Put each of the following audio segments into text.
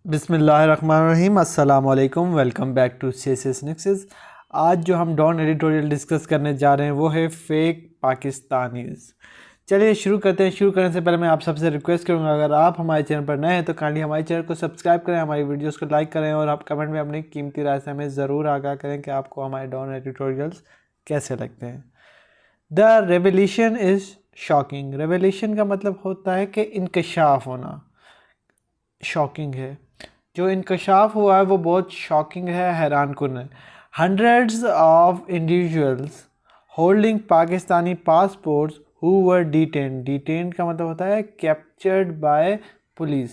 बिस्मिल्लाहिर्रहमानिर्रहीम, अस्सलाम वालेकुम। Welcome back to CSS Nexus। आज जो हम डॉन एडिटोरियल डिस्कस करने जा रहे हैं वो है फेक पाकिस्तानीज़। चलिए शुरू करते हैं। शुरू करने से पहले मैं आप सबसे रिक्वेस्ट करूंगा, अगर आप हमारे चैनल पर नए हैं तो काइंडली हमारे चैनल को सब्सक्राइब करें, हमारी वीडियोस को लाइक करें और आप कमेंट में अपनी कीमती राय से हमें ज़रूर आगाह करें कि आपको हमारे डॉन एडिटोरियल्स कैसे लगते हैं। The revolution is shocking. Revolution का मतलब होता है कि इंकशाफ होना, शॉकिंग है। जो इंकशाफ हुआ है वो बहुत शॉकिंग है, हैरान कुन है। Hundreds of individuals holding Pakistani passports who were detained. Detained का मतलब होता है captured by police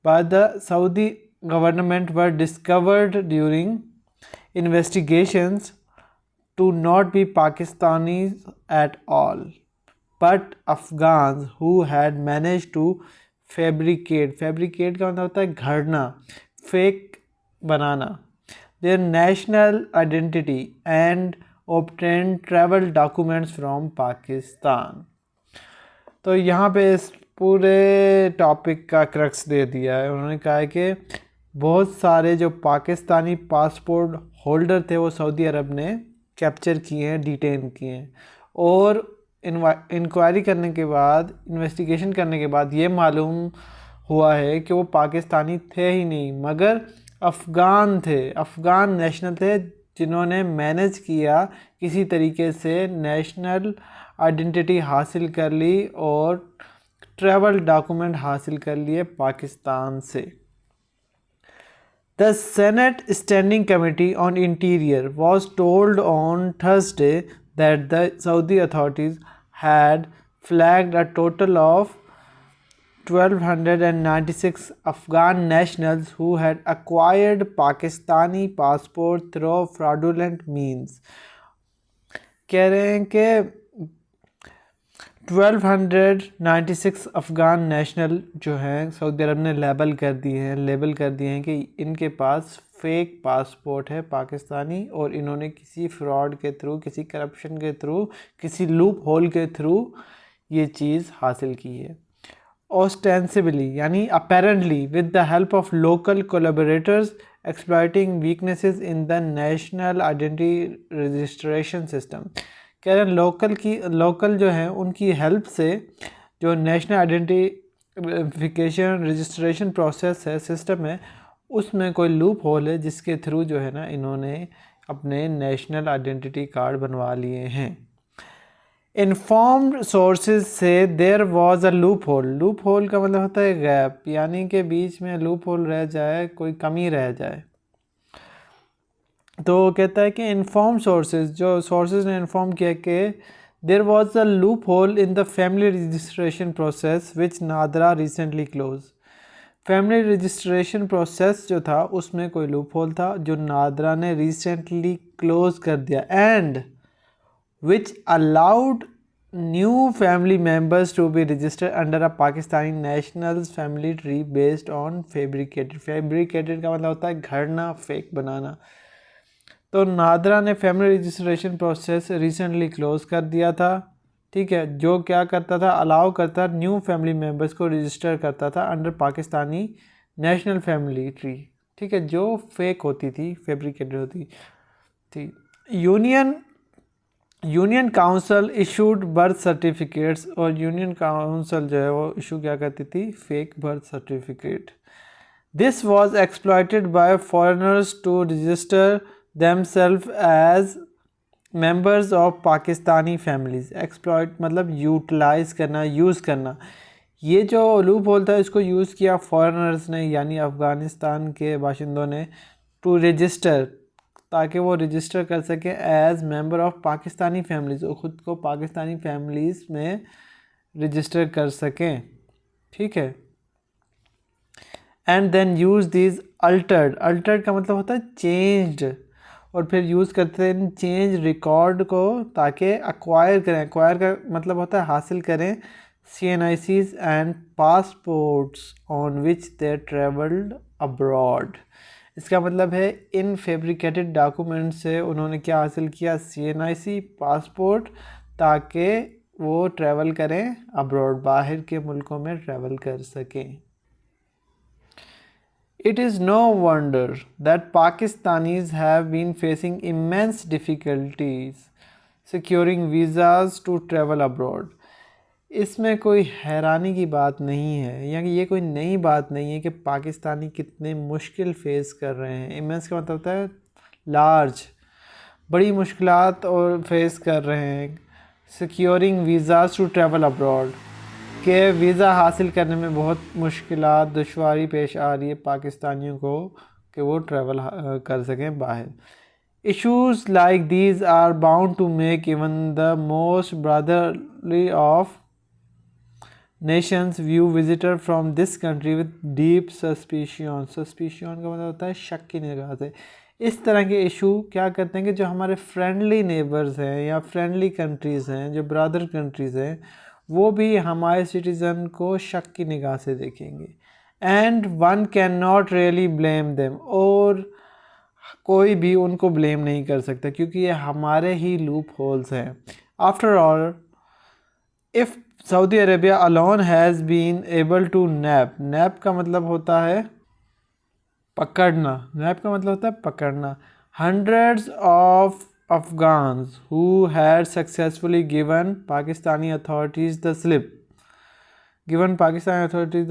by the Saudi government were discovered during investigations to not be Pakistanis at all, but Afghans who had managed to fabricate का मतलब होता है घड़ना, fake बनाना, their national identity and obtain travel documents from Pakistan। तो यहाँ पे इस पूरे टॉपिक का क्रक्स दे दिया है। उन्होंने कहा है कि बहुत सारे जो पाकिस्तानी पासपोर्ट होल्डर थे वो सऊदी अरब ने कैप्चर किए हैं, डिटेन किए हैं, और इंक्वायरी करने के बाद, इन्वेस्टिगेशन करने के बाद ये मालूम हुआ है कि वो पाकिस्तानी थे ही नहीं मगर अफ़गान थे, अफ़गान नेशनल थे, जिन्होंने मैनेज किया किसी तरीके से नेशनल आइडेंटिटी हासिल कर ली और ट्रैवल डॉक्यूमेंट हासिल कर लिए पाकिस्तान से। The Senate Standing Committee on Interior was told on Thursday that the Saudi authorities had flagged a total of 1,296 Afghan nationals who had acquired Pakistani passport through fraudulent means। कह रहे हैं कि 1296 Afghan national जो हैं सऊदी अरब ने label कर दिए हैं कि इनके पास फेक पासपोर्ट है पाकिस्तानी, और इन्होंने किसी फ्रॉड के थ्रू, किसी करप्शन के थ्रू, किसी लूप होल के थ्रू ये चीज़ हासिल की है। ऑस्टेंसिबली यानी apparently with the help of local collaborators exploiting weaknesses in the national identity registration system. कह रहे हैं लोकल जो है उनकी हेल्प से जो नेशनल आइडेंटिफिकेशन रजिस्ट्रेशन प्रोसेस है, सिस्टम है, उसमें कोई लूप होल है जिसके थ्रू जो है ना इन्होंने अपने नेशनल आइडेंटिटी कार्ड बनवा लिए हैं। इन्फॉर्म्ड सोर्सेज से there was a loophole. Loophole का मतलब होता है गैप, यानी कि बीच में लूप होल रह जाए, कोई कमी रह जाए। तो कहता है कि इन्फॉर्म सोर्सेज, जो सोर्सेज ने इन्फॉर्म किया कि there was a loophole in the family registration process which NADRA recently close. Family registration process जो था उसमें कोई लूप होल था जो नादरा ने रिसेंटली क्लोज कर दिया, and which allowed new family members to be registered under a Pakistani national family tree based on fabricated. Fabricated का मतलब होता है घड़ना, फेक बनाना। तो नादरा ने family registration process recently close कर दिया था, ठीक है, जो क्या करता था, अलाउ करता न्यू फैमिली मेम्बर्स को रजिस्टर करता था under Pakistani national family tree, ठीक है, जो फेक होती थी, फैब्रिकेटेड होती थी। Union council issued birth certificates, और यूनियन काउंसिल जो है वो इशू क्या करती थी, fake birth certificate. This was exploited by foreigners to register themselves as members of Pakistani families. Exploit मतलब यूटिलाइज़ करना, यूज़ करना। ये जो लूप होल था इसको यूज़ किया फॉरेनर्स ने, यानी अफ़गानिस्तान के बाशिंदों ने, टू रजिस्टर, ताकि वो रजिस्टर कर सकें as member of Pakistani families, और ख़ुद को पाकिस्तानी फैमिलीज़ में रजिस्टर कर सकें, ठीक है। And then use this altered का मतलब होता है चेंज्ड, और फिर यूज़ करते हैं चेंज रिकॉर्ड को ताकि एक्वायर करें। एक्वायर का मतलब होता है हासिल करें CNICs and passports on which they travelled abroad. इसका मतलब है इन फैब्रिकेटेड डॉक्यूमेंट से उन्होंने क्या हासिल किया, CNIC पासपोर्ट, ताकि वो ट्रैवल करें अब्रॉड, बाहर के मुल्कों में ट्रैवल कर सकें। It is no wonder that Pakistanis have been facing immense difficulties securing visas to travel abroad. इसमें कोई हैरानी की बात नहीं है, या ये कोई नई बात नहीं है कि पाकिस्तानी कितने मुश्किल फेस कर रहे हैं। इमेंस का मतलब होता है लार्ज, बड़ी मुश्किलात और फेस कर रहे हैं securing visas to travel abroad, के वीज़ा हासिल करने में बहुत मुश्किलात दुश्वारी पेश आ रही है पाकिस्तानियों को कि वो ट्रैवल कर सकें बाहर। Issues like these are bound to make even the most brotherly of nations view visitor from this country with deep suspicion। suspicion का मतलब होता है शक की निगाह से। इस तरह के इशू क्या करते हैं कि जो हमारे फ्रेंडली नेबर्स हैं या फ्रेंडली कंट्रीज़ हैं, जो ब्रदर कंट्रीज़ हैं, वो भी हमारे सिटीज़न को शक की निगाह से देखेंगे। And one can not really blame them, और कोई भी उनको ब्लेम नहीं कर सकता क्योंकि ये हमारे ही लूप होल्स हैं। After all, if Saudi Arabia alone has been able to nab का मतलब होता है पकड़ना, नैप का मतलब होता है पकड़ना, hundreds of Afghans who had successfully given Pakistani authorities the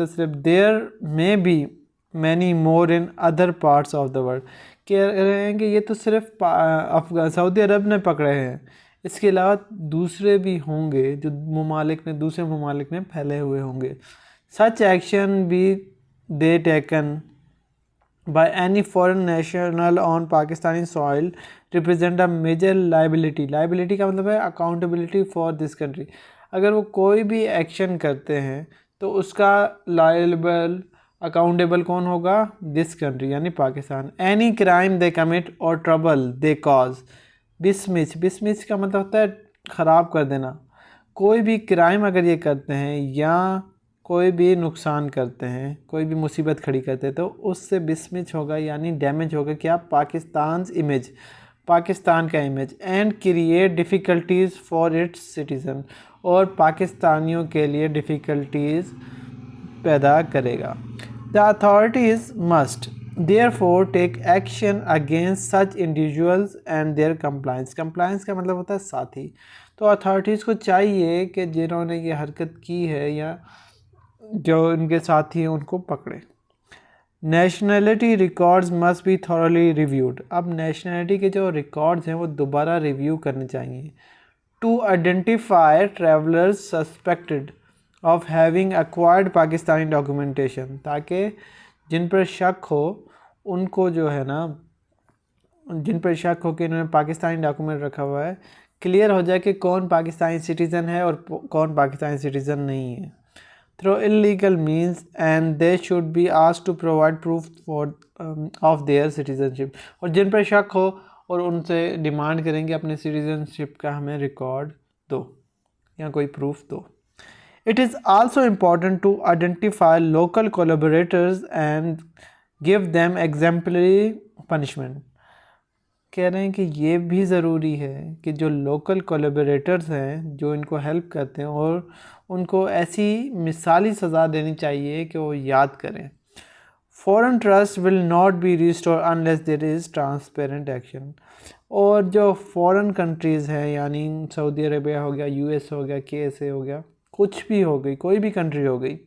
slip, there may be many more in other parts of the world. कह रहे हैं कि ये तो सिर्फ सऊदी अरब ने पकड़े हैं, इसके अलावा दूसरे भी होंगे जो दूसरे ममालिक में फैले हुए होंगे। Such action be they taken by any foreign national on Pakistani soil represent a major liability का मतलब है accountability for this country। अगर वो कोई भी एक्शन करते हैं तो उसका liable अकाउंटेबल कौन होगा? दिस कंट्री यानी पाकिस्तान। एनी क्राइम दे कमिट और ट्रबल दे कॉज, बिस्मिच का मतलब होता है ख़राब कर देना। कोई भी क्राइम अगर ये करते हैं या कोई भी नुकसान करते हैं, कोई भी मुसीबत खड़ी करते हैं, तो उससे बिस्मिच होगा यानी डैमेज होगा क्या? पाकिस्तान का image, and create difficulties for its citizen, और पाकिस्तानियों के लिए डिफ़िकल्टीज़ पैदा करेगा। The authorities must therefore take action against such individuals and their compliance का मतलब होता है साथी। तो अथॉरिटीज़ को चाहिए कि जिन्होंने ये हरकत की है या जो इनके साथी हैं उनको पकड़े। Nationality records must be thoroughly reviewed. अब नेशनलिटी के जो रिकॉर्ड्स हैं वो दोबारा रिव्यू करने चाहिए। To identify travellers suspected of having acquired Pakistani documentation, ताकि जिन पर शक हो उनको जो है ना, जिन पर शक हो कि इन्होंने पाकिस्तानी डॉक्यूमेंट रखा हुआ है, क्लियर हो जाए कि कौन पाकिस्तानी सिटीज़न है और कौन पाकिस्तानी सिटीज़न नहीं है। Through illegal means, and they should be asked to provide proof for of their citizenship, और जिन पर शक हो और उनसे डिमांड करेंगे अपने सिटीज़नशिप का हमें रिकॉर्ड दो या कोई प्रूफ दो। It is also important to identify local collaborators and give them exemplary punishment। कह रहे हैं कि ये भी ज़रूरी है कि जो लोकल कोलैबोरेटर्स हैं जो इनको हेल्प करते हैं और उनको ऐसी मिसाली सज़ा देनी चाहिए कि वो याद करें। Foreign trust will not be restore unless there is transparent action. और जो फॉरेन कंट्रीज़ हैं यानी सऊदी अरेबिया हो गया, यूएस हो गया, केएसए हो गया, कुछ भी हो गई, कोई भी कंट्री हो गई,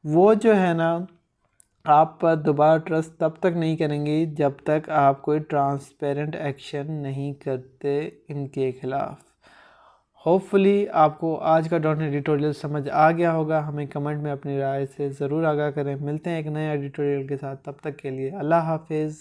वो जो है ना आप पर दोबारा ट्रस्ट तब तक नहीं करेंगे जब तक आप कोई ट्रांसपेरेंट एक्शन नहीं करते इनके ख़िलाफ़। होपफुली आपको आज का डॉट एडिटोरियल समझ आ गया होगा। हमें कमेंट में अपनी राय से ज़रूर आगाह करें। मिलते हैं एक नए एडिटोरियल के साथ, तब तक के लिए अल्लाह हाफिज़।